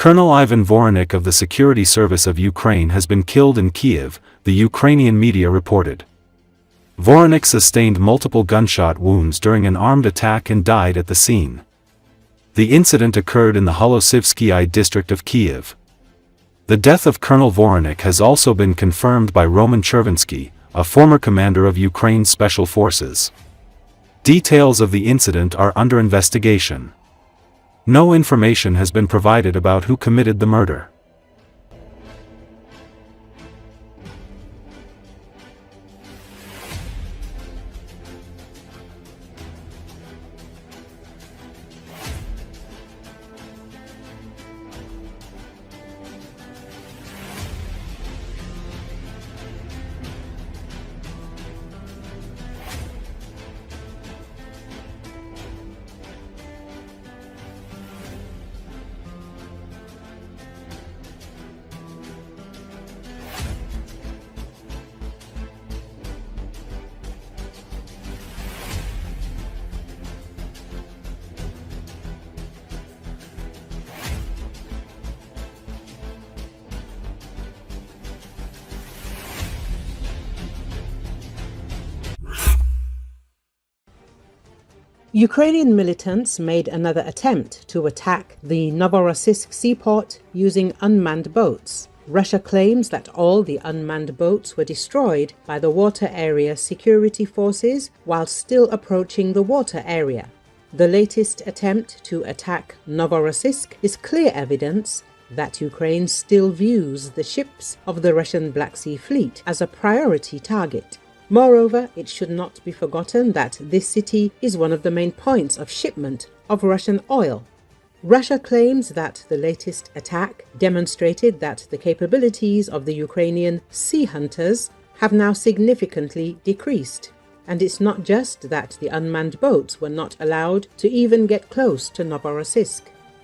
Colonel Ivan Voronych of the Security Service of Ukraine has been killed in Kiev, the Ukrainian media reported. Voronych sustained multiple gunshot wounds during an armed attack and died at the scene. The incident occurred in the Holosiivskyi district of Kiev. The death of Colonel Voronych has also been confirmed by Roman Chervinsky, a former commander of Ukraine's special forces. Details of the incident are under investigation. No information has been provided about who committed the murder. Ukrainian militants made another attempt to attack the Novorossiysk seaport using unmanned boats. Russia claims that all the unmanned boats were destroyed by the water area security forces while still approaching the water area. The latest attempt to attack Novorossiysk is clear evidence that Ukraine still views the ships of the Russian Black Sea Fleet as a priority target. Moreover, it should not be forgotten that this city is one of the main points of shipment of Russian oil. Russia claims that the latest attack demonstrated that the capabilities of the Ukrainian sea hunters have now significantly decreased. And it's not just that the unmanned boats were not allowed to even get close to Novorossiysk.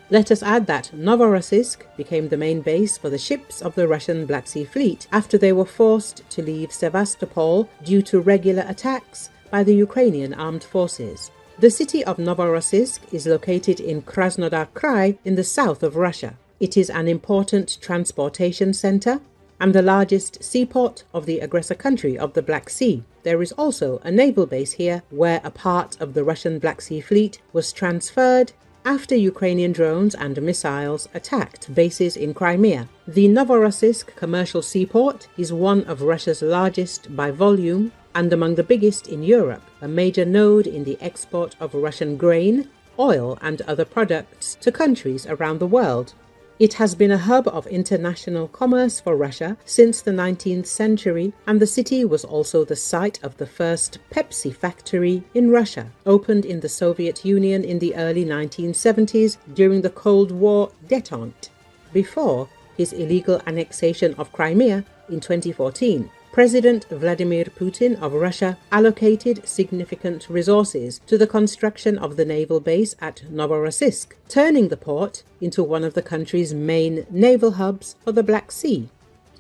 Let us add that Novorossiysk became the main base for the ships of the Russian Black Sea Fleet after they were forced to leave Sevastopol due to regular attacks by the Ukrainian armed forces. The city of Novorossiysk is located in Krasnodar Krai in the south of Russia. It is an important transportation center and the largest seaport of the aggressor country of the Black Sea. There is also a naval base here where a part of the Russian Black Sea Fleet was transferred after Ukrainian drones and missiles attacked bases in Crimea. The Novorossiysk commercial seaport is one of Russia's largest by volume and among the biggest in Europe, a major node in the export of Russian grain, oil and other products to countries around the world. It has been a hub of international commerce for Russia since the 19th century, and the city was also the site of the first Pepsi factory in Russia, opened in the Soviet Union in the early 1970s during the Cold War détente, before his illegal annexation of Crimea in 2014. President Vladimir Putin of Russia allocated significant resources to the construction of the naval base at Novorossiysk, turning the port into one of the country's main naval hubs for the Black Sea.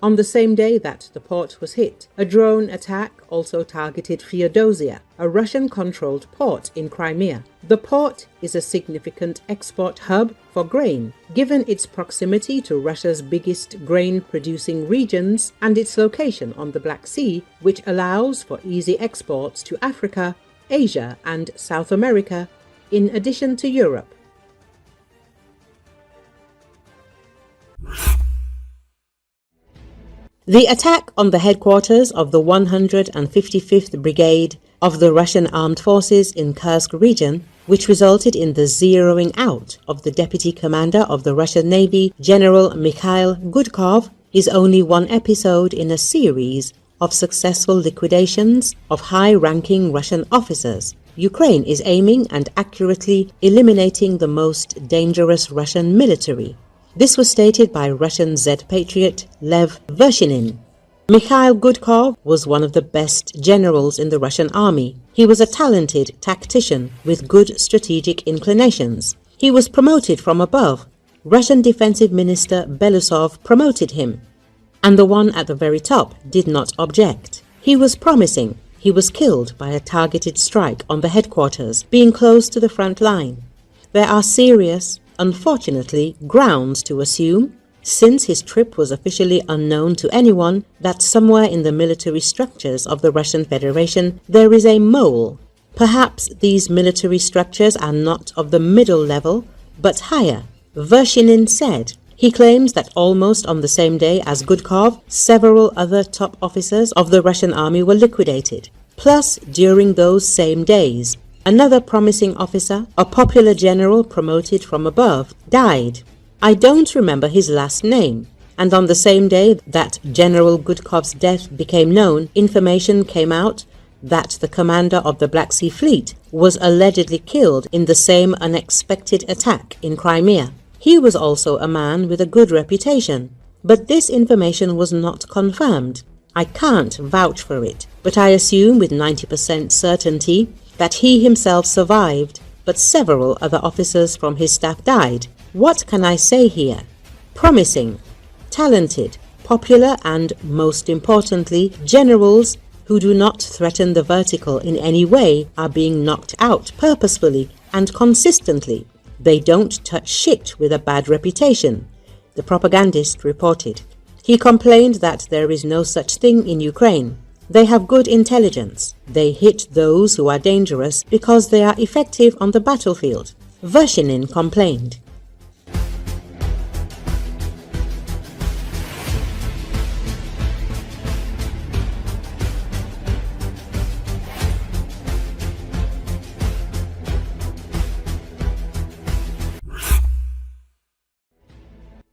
On the same day that the port was hit, a drone attack also targeted Feodosia, a Russian-controlled port in Crimea. The port is a significant export hub for grain, given its proximity to Russia's biggest grain-producing regions and its location on the Black Sea, which allows for easy exports to Africa, Asia and South America, in addition to Europe. The attack on the headquarters of the 155th Brigade of the Russian Armed Forces in Kursk region, which resulted in the zeroing out of the Deputy Commander of the Russian Navy, General Mikhail Gudkov, is only one episode in a series of successful liquidations of high-ranking Russian officers. Ukraine is aiming and accurately eliminating the most dangerous Russian military. This was stated by Russian Z-patriot Lev Vershinin. Mikhail Gudkov was one of the best generals in the Russian army. He was a talented tactician with good strategic inclinations. He was promoted from above. Russian Defensive Minister Belousov promoted him, and the one at the very top did not object. He was promising. He was killed by a targeted strike on the headquarters, being close to the front line. There are serious unfortunately, grounds to assume, since his trip was officially unknown to anyone, that somewhere in the military structures of the Russian Federation there is a mole. Perhaps these military structures are not of the middle level, but higher. Voronych said. He claims that almost on the same day as Gudkov, several other top officers of the Russian army were liquidated. Plus, during those same days, another promising officer, a popular general promoted from above, died. I don't remember his last name. And on the same day that General Gudkov's death became known, information came out that the commander of the Black Sea Fleet was allegedly killed in the same unexpected attack in Crimea. He was also a man with a good reputation, but this information was not confirmed. I can't vouch for it, but I assume with 90% certainty that he himself survived, but several other officers from his staff died. What can I say here? Promising, talented, popular and, most importantly, generals who do not threaten the vertical in any way are being knocked out purposefully and consistently. They don't touch shit with a bad reputation, the propagandist reported. He complained that there is no such thing in Ukraine. They have good intelligence. They hit those who are dangerous because they are effective on the battlefield. Voronych complained.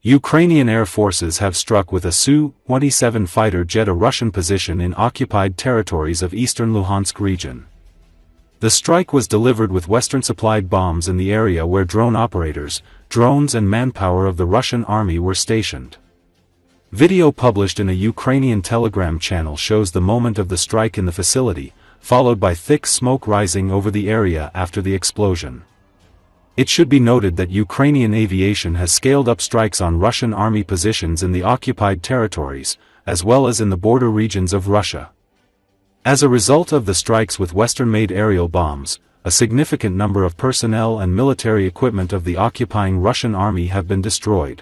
Ukrainian air forces have struck with a Su-27 fighter jet a Russian position in occupied territories of eastern Luhansk region. The strike was delivered with Western-supplied bombs in the area where drone operators, drones and manpower of the Russian army were stationed. Video published in a Ukrainian Telegram channel shows the moment of the strike in the facility, followed by thick smoke rising over the area after the explosion. It should be noted that Ukrainian aviation has scaled up strikes on Russian army positions in the occupied territories, as well as in the border regions of Russia. As a result of the strikes with Western-made aerial bombs, a significant number of personnel and military equipment of the occupying Russian army have been destroyed.